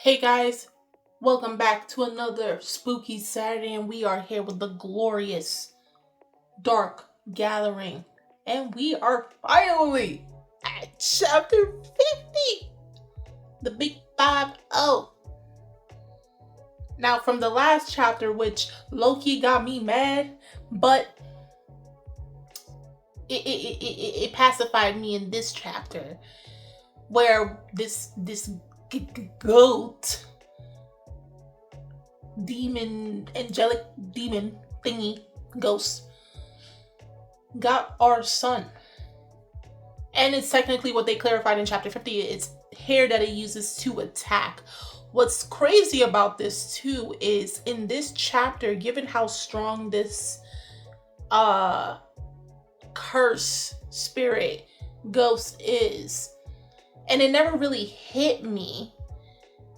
Hey guys, welcome back to another spooky Saturday, and we are here with the glorious Dark Gathering. And we are finally at chapter 50, the big 5-0. Now, from the last chapter, which Loki got me mad, but it pacified me in this chapter, where this goat angelic demon thingy ghost got our son. And it's technically what they clarified in chapter 50. It's hair that it uses to attack. What's crazy about this too is in this chapter, given how strong this curse spirit ghost is, and it never really hit me,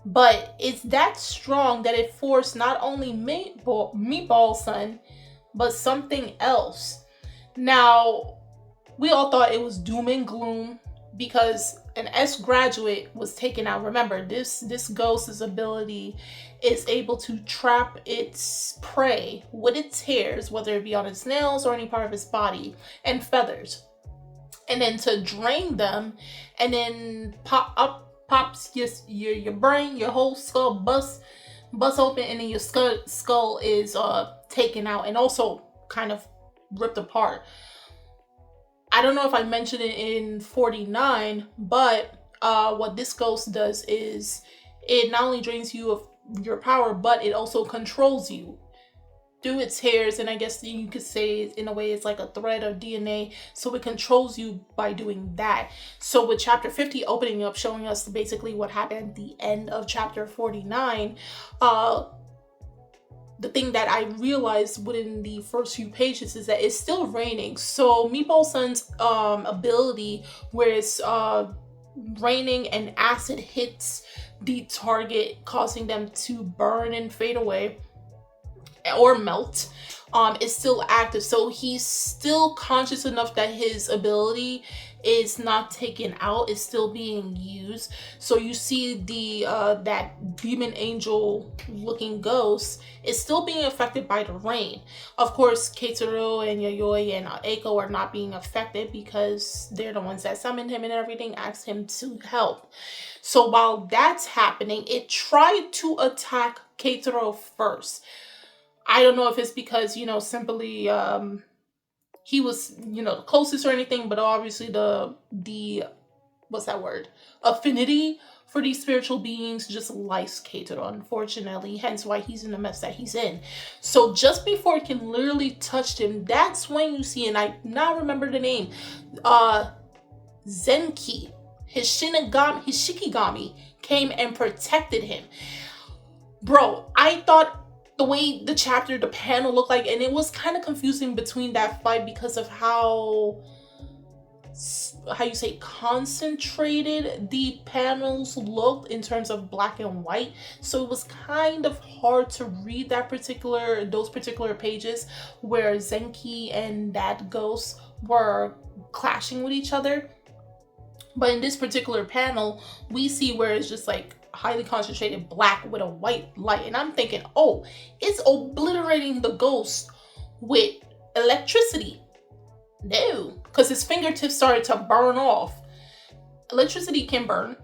but it's that strong that it forced not only Meatball's son, but something else. Now, we all thought it was doom and gloom because an S graduate was taken out. Remember, this ghost's ability is able to trap its prey with its hairs, whether it be on its nails or any part of its body, and feathers. And then to drain them, and then pops your brain, your whole skull busts open, and then your skull is taken out and also kind of ripped apart. I don't know if I mentioned it in 49, but what this ghost does is it not only drains you of your power, but it also controls you through its hairs, and I guess you could say in a way it's like a thread of DNA, so it controls you by doing that. So with chapter 50 opening up, showing us basically what happened at the end of chapter 49, the thing that I realized within the first few pages is that it's still raining. So Meatball Son's ability where it's raining and acid hits the target, causing them to burn and fade away or melt, is still active. So he's still conscious enough that his ability is not taken out, it's still being used. So you see the that demon angel looking ghost is still being affected by the rain. Of course, Keitaro and Yayoi and Eiko are not being affected because they're the ones that summoned him and everything, asked him to help. So while that's happening, it tried to attack Keitaro first. I don't know if it's because, simply he was, the closest or anything, but obviously the what's that word? Affinity for these spiritual beings just likes Keitaro, unfortunately, hence why he's in the mess that he's in. So just before it can literally touch him, that's when you see, and I now remember the name, Zenki, his Shikigami came and protected him. Bro, I thought the way the panel looked like, and it was kind of confusing between that fight because of how you say concentrated the panels looked in terms of black and white. So it was kind of hard to read those particular pages where Zenki and that ghost were clashing with each other. But in this particular panel, we see where it's just like highly concentrated black with a white light, and I'm thinking, oh, it's obliterating the ghost with electricity. No, because his fingertips started to burn off. Electricity can burn,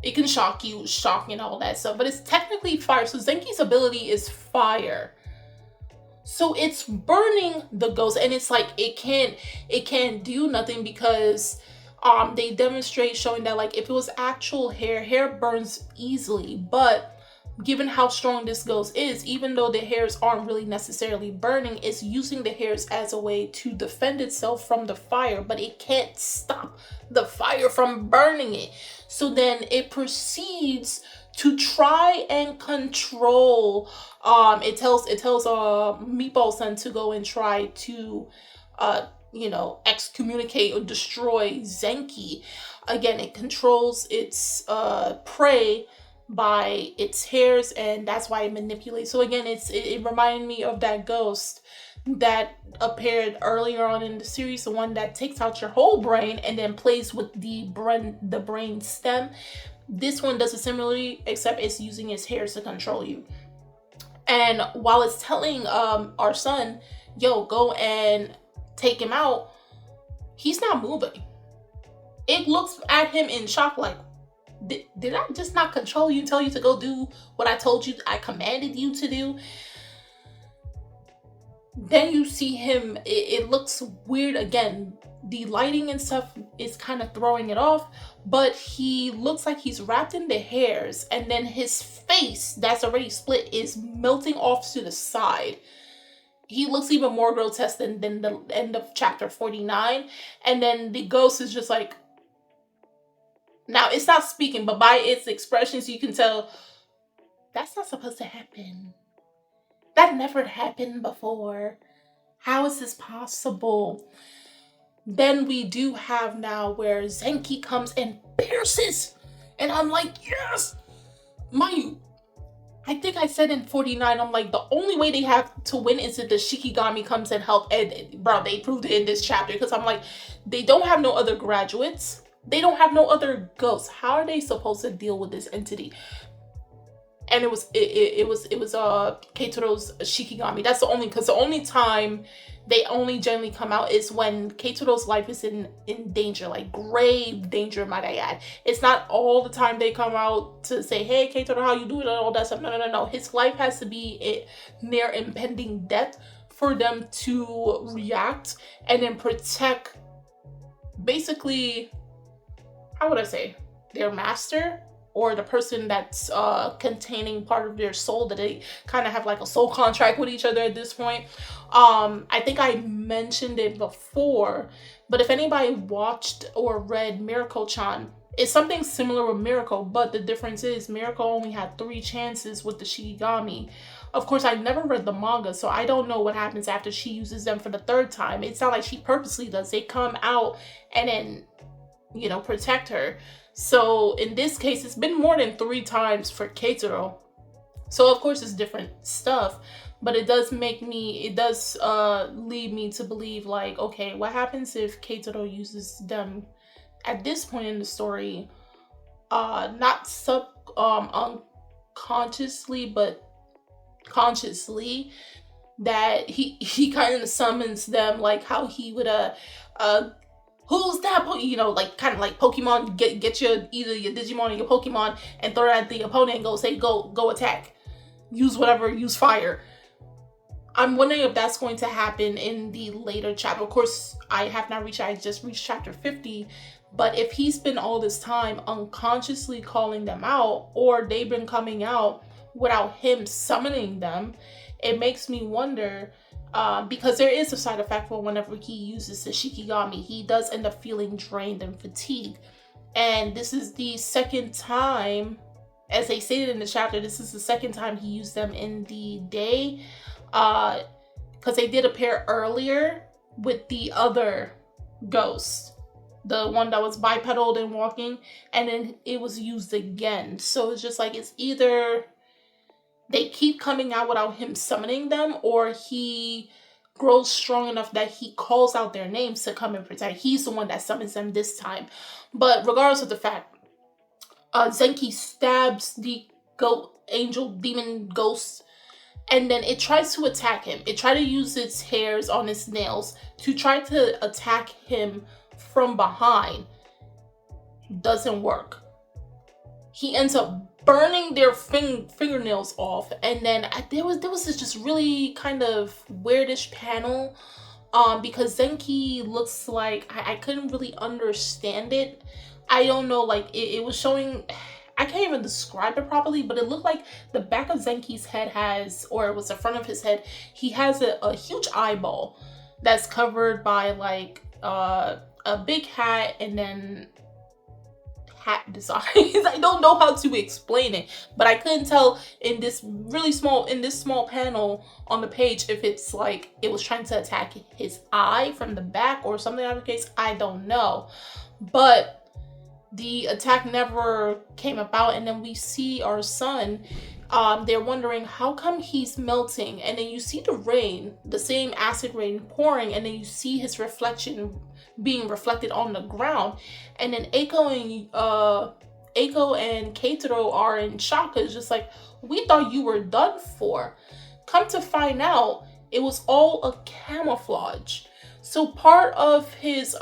it can shock and all that stuff, but it's technically fire. So Zenki's ability is fire, so it's burning the ghost, and it's like it can't do nothing because they demonstrate showing that like if it was actual hair burns easily, but given how strong this ghost is, even though the hairs aren't really necessarily burning, it's using the hairs as a way to defend itself from the fire, but it can't stop the fire from burning it. So then it proceeds to try and control, it tells Meatball Son to go and try to excommunicate or destroy Zenki. Again, it controls its prey by its hairs, and that's why it manipulates. So again, it reminded me of that ghost that appeared earlier on in the series, the one that takes out your whole brain and then plays with the brain stem This one does it similarly, except it's using his hairs to control you. And while it's telling our son, yo, go and take him out, he's not moving. It looks at him in shock like, did I just not control you and tell you to go do what I told you I commanded you to do? Then you see him, it looks weird again. The lighting and stuff is kind of throwing it off, but he looks like he's wrapped in the hairs, and then his face that's already split is melting off to the side. He looks even more grotesque than the end of chapter 49. And then the ghost is just like, now it's not speaking, but by its expressions you can tell that's not supposed to happen. That never happened before. How is this possible? Then we do have now where Zenki comes and pierces. And I'm like, yes! I think I said in 49, I'm like, the only way they have to win is if the Shikigami comes and help. And bro, they proved it in this chapter. Because I'm like, they don't have no other graduates. They don't have no other ghosts. How are they supposed to deal with this entity? And it was Keitoro's Shikigami. That's because the only time they only generally come out is when Keitoro's life is in danger, like grave danger, might I add. It's not all the time they come out to say, hey, Keitoro, how you doing, and all that stuff. No. His life has to be near impending death for them to react and then protect, basically, how would I say, their master, or the person that's containing part of their soul, that they kind of have like a soul contract with each other at this point. I think I mentioned it before, but if anybody watched or read Miracle-chan, it's something similar with Miracle, but the difference is Miracle only had 3 chances with the Shikigami. Of course, I never read the manga, so I don't know what happens after she uses them for the 3rd time. It's not like she purposely does. They come out and then, you know, protect her. So in this case, it's been more than 3 times for Keitoro. So of course it's different stuff, but it does lead me to believe like, okay, what happens if Keitoro uses them at this point in the story, not unconsciously, but consciously, that he kind of summons them like how he would who's that? You know, like kind of like Pokemon, get your either your Digimon or your Pokemon and throw it at the opponent and go say go attack. Use whatever, use fire. I'm wondering if that's going to happen in the later chapter. Of course, I just reached chapter 50, but if he's been all this time unconsciously calling them out, or they've been coming out without him summoning them, it makes me wonder. Because there is a side effect for whenever he uses the Shikigami, he does end up feeling drained and fatigued. And this is the 2nd time, as they stated in the chapter, this is the 2nd time he used them in the day. Because they did appear earlier with the other ghost, the one that was bipedal and walking, and then it was used again. So it's just like, it's either they keep coming out without him summoning them, or he grows strong enough that he calls out their names to come and protect. He's the one that summons them this time. But regardless of the fact, Zenki stabs the angel demon ghost, and then it tries to attack him. It tried to use its hairs on its nails to try to attack him from behind. Doesn't work. He ends up burning their fingernails off, and then there was this just really kind of weirdish panel, because Zenki looks like, I couldn't really understand it. I don't know, like it was showing, I can't even describe it properly, but it looked like the back of Zenki's head has, or it was the front of his head, he has a huge eyeball that's covered by like a big hat, and then hat designs. I don't know how to explain it, but I couldn't tell in this small panel on the page if it's like it was trying to attack his eye from the back or something out of the case. I don't know, but the attack never came about. And then we see our son, they're wondering how come he's melting, and then you see the rain, the same acid rain pouring, and then you see his reflection being reflected on the ground, and then Eiko and Keitaro are in shock. It's just like, we thought you were done for. Come to find out, it was all a camouflage. So part of his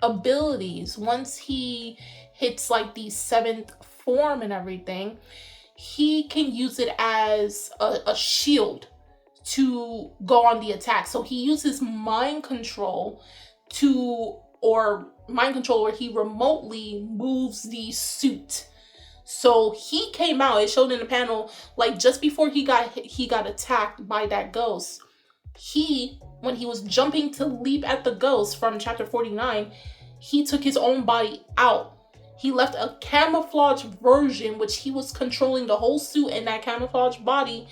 abilities, once he hits like the 7th form and everything, he can use it as a shield to go on the attack. So he uses mind control where he remotely moves the suit. So he came out, it showed in the panel, like just before he got attacked by that ghost. When he was jumping to leap at the ghost from chapter 49, he took his own body out. He left a camouflage version, which he was controlling the whole suit and that camouflage body,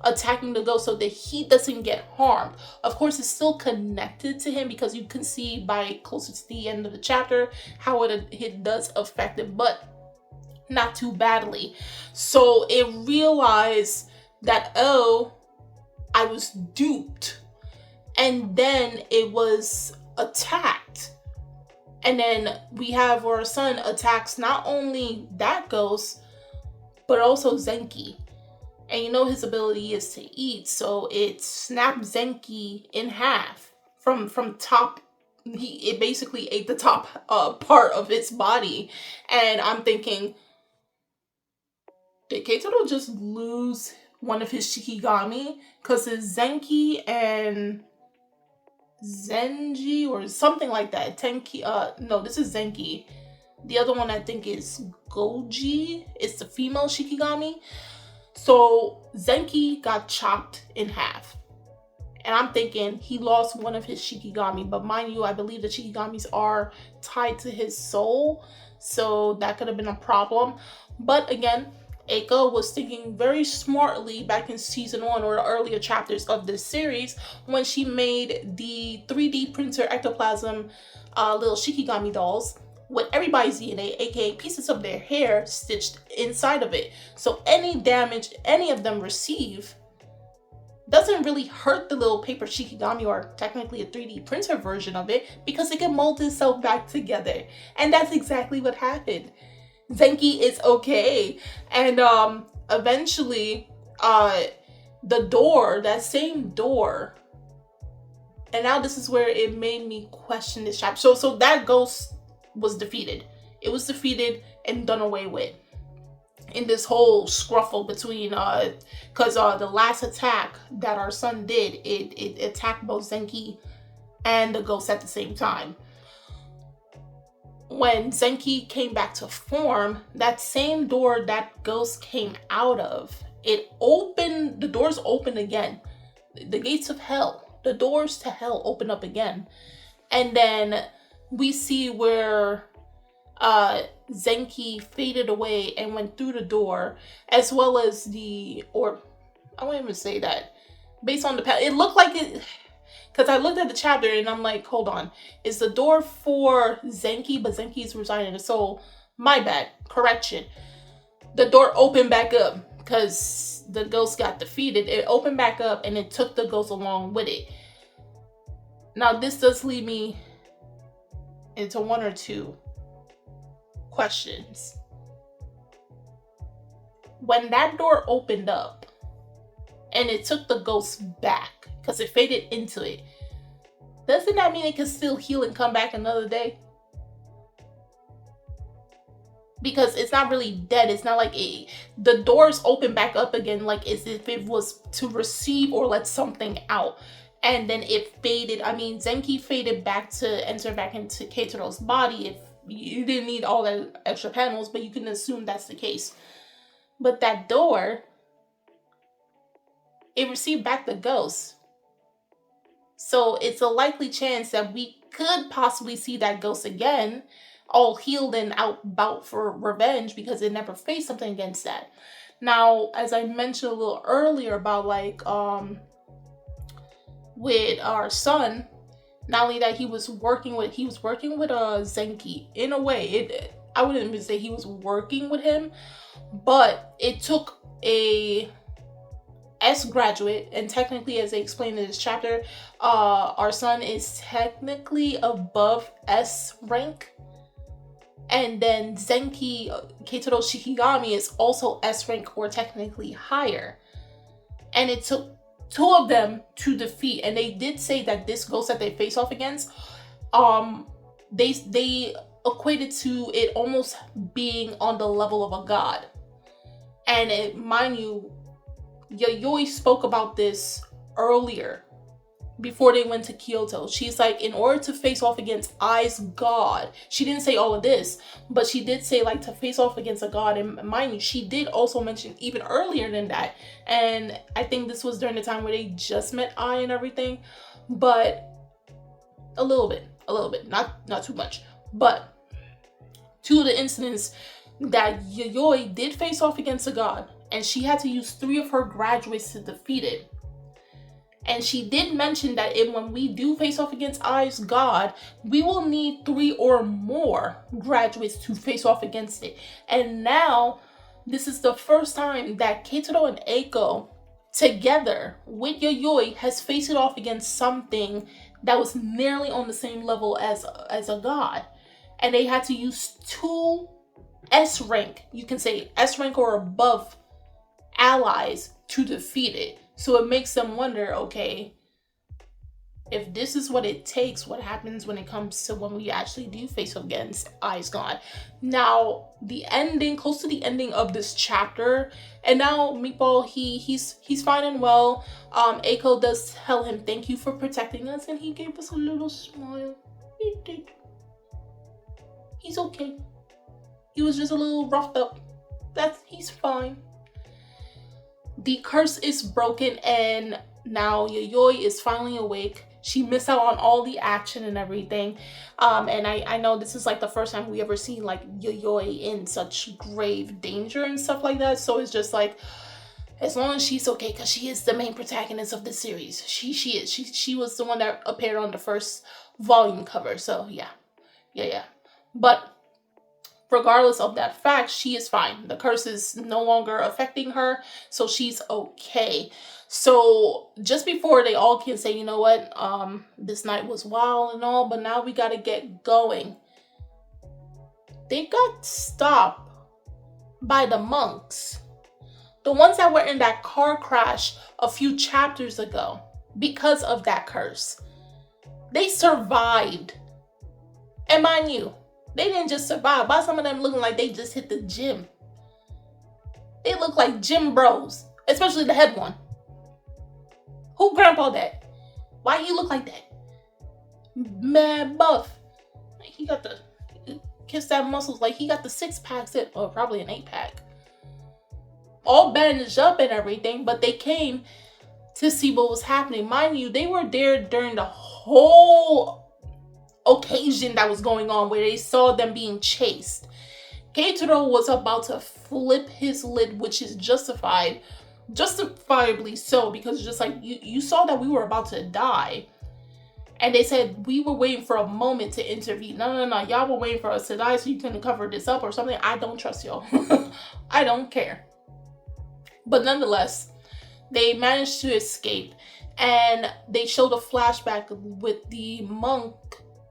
attacking the ghost so that he doesn't get harmed. Of course, it's still connected to him because you can see by closer to the end of the chapter how it does affect it, but not too badly. So it realized that, oh, I was duped. And then it was attacked. And then we have our son attacks not only that ghost, but also Zenki. And you know his ability is to eat, so it snapped Zenki in half from top. It basically ate the top part of its body. And I'm thinking, did Keitaro just lose one of his Shikigami? Because it's Zenki and Zenji or something like that. Tenki, no, this is Zenki. The other one I think is Goji. It's the female Shikigami. So Zenki got chopped in half. And I'm thinking he lost one of his Shikigami. But mind you, I believe the Shikigamis are tied to his soul. So that could have been a problem. But again, Eiko was thinking very smartly back in season 1 or the earlier chapters of this series when she made the 3D printer ectoplasm little Shikigami dolls with everybody's DNA, aka pieces of their hair stitched inside of it. So any damage any of them receive doesn't really hurt the little paper Shikigami, or technically a 3D printer version of it, because it can mold itself back together. And that's exactly what happened. Zenki is okay. And eventually the door, that same door, and now this is where it made me question this chapter. So that ghost was defeated. It was defeated and done away with in this whole scruffle between because the last attack that our son did, it attacked both Zenki and the ghost at the same time. When Zenki came back to form, that same door that ghost came out of, it opened, the doors opened again. The gates of hell, the doors to hell open up again. And then we see where Zenki faded away and went through the door, as well as I won't even say that. Based on it looked like it, because I looked at the chapter and I'm like, hold on, is the door for Zenki, but Zenki's residing. So my bad, correction. The door opened back up because the ghost got defeated. It opened back up and it took the ghost along with it. Now this does lead me into one or two questions. When that door opened up and it took the ghost back because it faded into it, doesn't that mean it can still heal and come back another day? Because it's not really dead. It's not like the doors open back up again, like as if it was to receive or let something out. And then it faded. I mean, Zenki faded back to enter back into Keitaro's body. If you didn't need all that extra panels, but you can assume that's the case. But that door, it received back the ghost. So it's a likely chance that we could possibly see that ghost again, all healed and out for revenge, because it never faced something against that. Now, as I mentioned a little earlier about like with our son, not only that he was working with Zenki in a way. I wouldn't even say he was working with him, but it took a S graduate, and technically, as they explained in this chapter, our son is technically above S rank. And then Zenki Keitaro Shikigami is also S rank or technically higher. And it took two of them to defeat. And they did say that this ghost that they face off against, they equated to it almost being on the level of a god. And mind you, Yayoi spoke about this earlier before they went to Kyoto. She's like, in order to face off against Ai's god, she didn't say all of this, but she did say like to face off against a god. And mind you, she did also mention even earlier than that. And I think this was during the time where they just met Ai and everything, but a little bit, not too much. But two of the incidents that Yayoi did face off against a god, and she had to use 3 of her graduates to defeat it. And she did mention that when we do face off against Ai's god, we will need 3 or more graduates to face off against it. And now, this is the first time that Keitaro and Eiko, together with Yayoi, has faced it off against something that was nearly on the same level as a god. And they had to use 2 S rank, you can say S rank or above allies to defeat it. So it makes them wonder, okay, if this is what it takes, what happens when it comes to when we actually do face up against Ai's god? Now, the ending, close to the ending of this chapter, and now Meatball, he's fine and well. Eiko does tell him thank you for protecting us, and he gave us a little smile. He did. He's okay. He was just a little roughed up. He's fine. The curse is broken, and now Yayoi is finally awake. She missed out on all the action and everything. And I know this is like the first time we ever seen like Yayoi in such grave danger and stuff like that. So it's just like, as long as she's okay, because she is the main protagonist of the series. She was the one that appeared on the first volume cover. So yeah. But regardless of that fact, she is fine. The curse is no longer affecting her, so she's okay. So just before they all can say, you know what, this night was wild and all, but now we gotta get going, they got stopped by the monks. The ones that were in that car crash a few chapters ago because of that curse. They survived. And mind you, they didn't just survive. By some of them looking like they just hit the gym. They look like gym bros, especially the head one. Who grandpa that? Why he look like that? Mad buff. He got the kiss that muscles like he got the 6-pack set, or probably an 8-pack. All bandaged up and everything, but they came to see what was happening. Mind you, they were there during the whole occasion that was going on where they saw them being chased. Keitaro was about to flip his lid, which is justifiably so, because just like you saw that we were about to die, and they said we were waiting for a moment to intervene. No, y'all were waiting for us to die so you couldn't cover this up or something. I don't trust y'all. I don't care. But nonetheless, they managed to escape, and they showed a flashback with the monk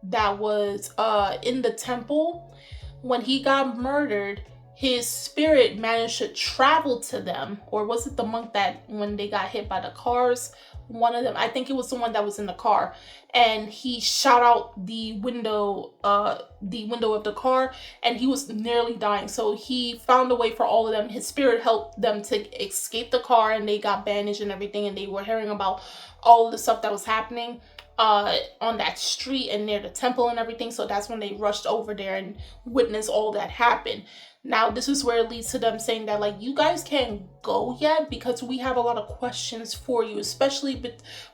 that was in the temple. When he got murdered, his spirit managed to travel to them. Or was it the monk that when they got hit by the cars, one of them, I think it was the one that was in the car, and he shot out the window of the car, and he was nearly dying. So he found a way for all of them. His spirit helped them to escape the car, and they got bandaged and everything, and they were hearing about all of the stuff that was happening on that street and near the temple and everything. So that's when they rushed over there and witnessed all that happen. Now, this is where it leads to them saying that, like, you guys can't go yet because we have a lot of questions for you, especially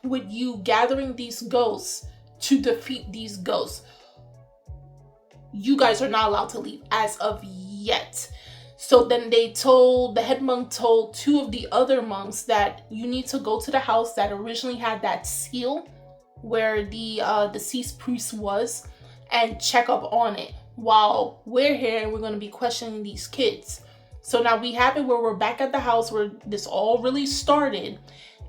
with you gathering these ghosts to defeat these ghosts. You guys are not allowed to leave as of yet. So then the head monk told 2 of the other monks that you need to go to the house that originally had that seal where the deceased priest was and check up on it. While we're here and we're going to be questioning these kids. So now we have it where we're back at the house where this all really started,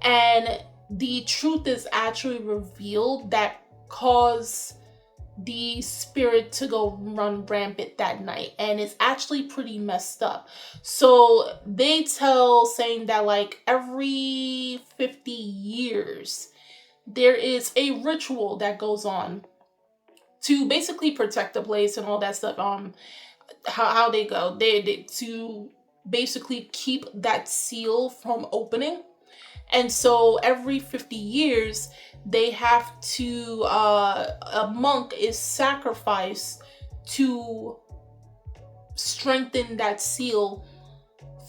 and the truth is actually revealed that caused the spirit to go run rampant that night, and it's actually pretty messed up. So they tell, saying that like every 50 years there is a ritual that goes on to basically protect the place and all that stuff. How they go, they to basically keep that seal from opening. And so every 50 years, they have to, a monk is sacrificed to strengthen that seal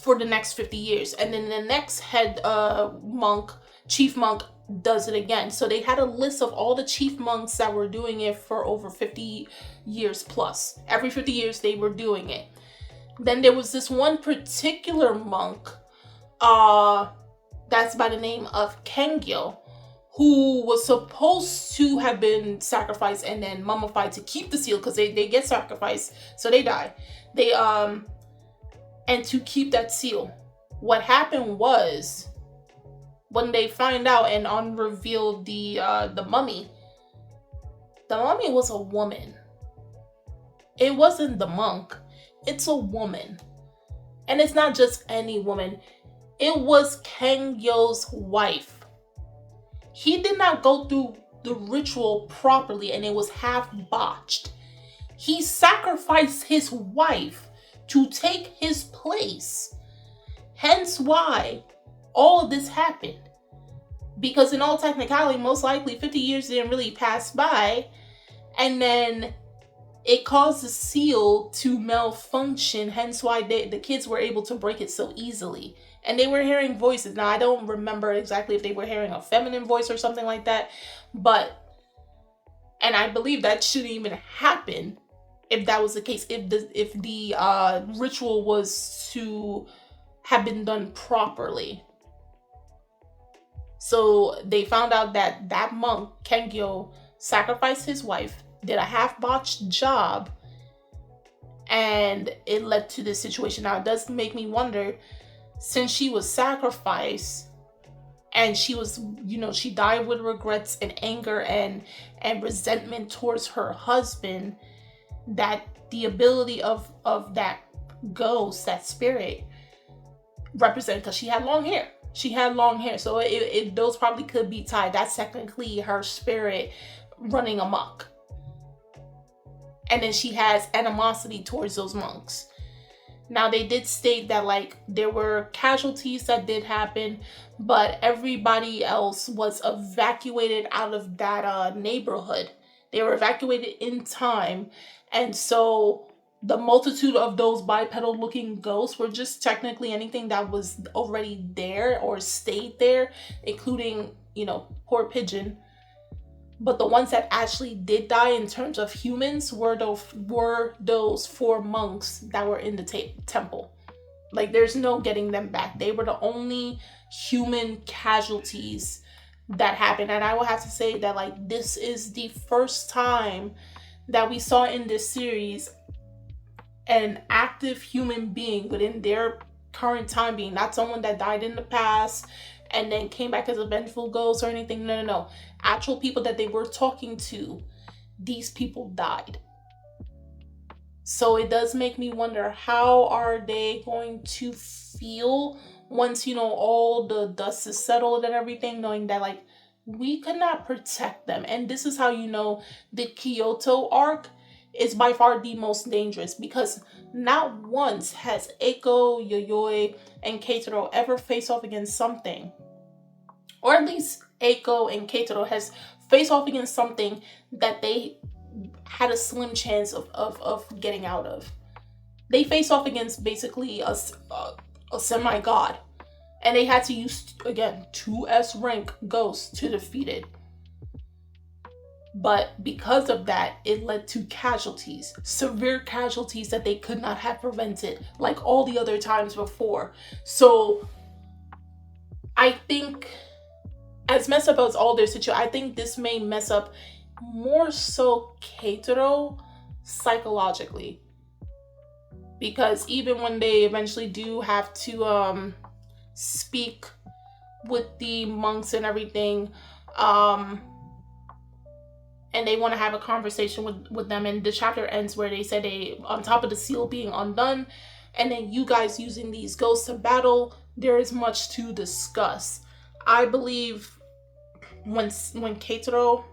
for the next 50 years. And then the next head monk, chief monk, does it again. So they had a list of all the chief monks that were doing it for over 50 years plus. Every 50 years they were doing it. Then there was this one particular monk, that's by the name of Kengyo, who was supposed to have been sacrificed and then mummified to keep the seal, because they get sacrificed, so they die. And to keep that seal. What happened was, when they find out and unrevealed the mummy was a woman. It wasn't the monk. It's a woman. And it's not just any woman. It was Kengyo's wife. He did not go through the ritual properly, and it was half botched. He sacrificed his wife to take his place. Hence why all of this happened. Because in all technicality, most likely 50 years didn't really pass by, and then it caused the seal to malfunction. Hence why the kids were able to break it so easily. And they were hearing voices. Now, I don't remember exactly if they were hearing a feminine voice or something like that, and I believe that shouldn't even happen if that was the case, if the ritual was to have been done properly. So they found out that monk, Kengyo, sacrificed his wife, did a half-botched job, and it led to this situation. Now, it does make me wonder, since she was sacrificed, and she was, she died with regrets and anger and resentment towards her husband, that the ability of that ghost, that spirit, represent, because she had long hair. So those probably could be tied. That's technically her spirit running amok. And then she has animosity towards those monks. Now, they did state that like there were casualties that did happen, but everybody else was evacuated out of that neighborhood. They were evacuated in time. And so the multitude of those bipedal looking ghosts were just technically anything that was already there or stayed there, including, poor Pigeon. But the ones that actually did die in terms of humans were those 4 monks that were in the temple. Like, there's no getting them back. They were the only human casualties that happened. And I will have to say that like this is the first time that we saw in this series an active human being within their current time being, not someone that died in the past and then came back as a vengeful ghost or anything. No. Actual people that they were talking to, these people died. So it does make me wonder, how are they going to feel once, all the dust is settled and everything, knowing that like we could not protect them. And this is how the Kyoto arc is by far the most dangerous, because not once has Eiko, Yayoi, and Keitaro ever faced off against something, or at least Eiko and Keitaro has faced off against something that they had a slim chance of getting out of. They faced off against basically a semi-god, and they had to use, again, 2S rank ghosts to defeat it. But because of that, it led to casualties, severe casualties that they could not have prevented like all the other times before. So I think, as messed up as all their situation, I think this may mess up more so Keitaro psychologically. Because even when they eventually do have to speak with the monks and everything, and they want to have a conversation with them. And the chapter ends where they said they on top of the seal being undone, and then you guys using these ghosts to battle. There is much to discuss. I believe when Keitaro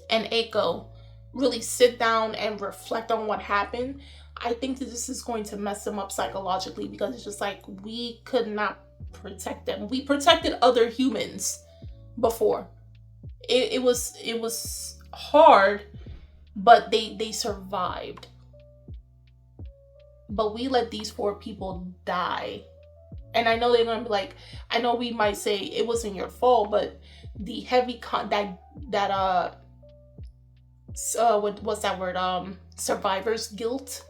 and Eiko really sit down and reflect on what happened, I think that this is going to mess them up psychologically, because it's just like, we could not protect them. We protected other humans before. It was hard, but they survived. But we let these 4 people die. And I know they're gonna be like, I know we might say it wasn't your fault, but the heavy what's that word? Survivor's guilt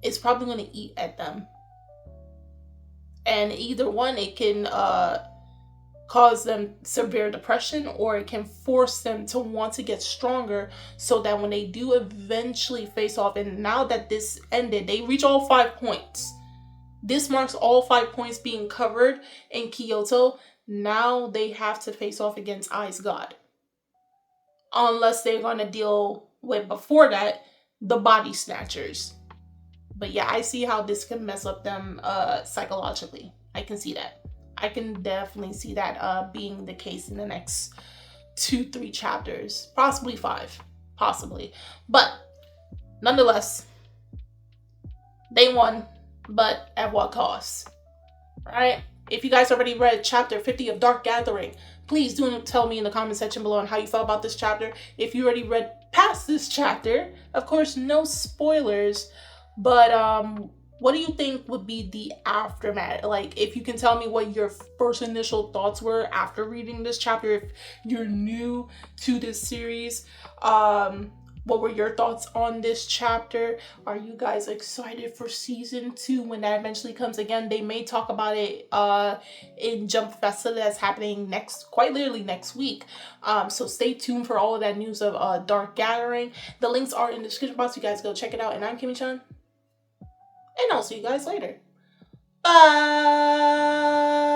is probably gonna eat at them. And either one, it can cause them severe depression, or it can force them to want to get stronger, so that when they do eventually face off, and now that this ended, they reach all 5 points. This marks all 5 points being covered in Kyoto. Now they have to face off against Ice God. Unless they're going to deal with, before that, the body snatchers. But yeah, I see how this can mess up them psychologically. I can see that. I can definitely see that being the case in the next 2-3 chapters. Possibly 5. Possibly. But nonetheless, they won. But at what cost? Right? If you guys already read chapter 50 of Dark Gathering, please do tell me in the comment section below on how you felt about this chapter. If you already read past this chapter, of course, no spoilers, but what do you think would be the aftermath? Like, if you can tell me what your first initial thoughts were after reading this chapter, if you're new to this series, what were your thoughts on this chapter? Are you guys excited for season 2 when that eventually comes? Again, they may talk about it in Jump Festa that's happening quite literally next week. So stay tuned for all of that news of Dark Gathering. The links are in the description box. You guys go check it out. And I'm Kimmy-chan. And I'll see you guys later. Bye!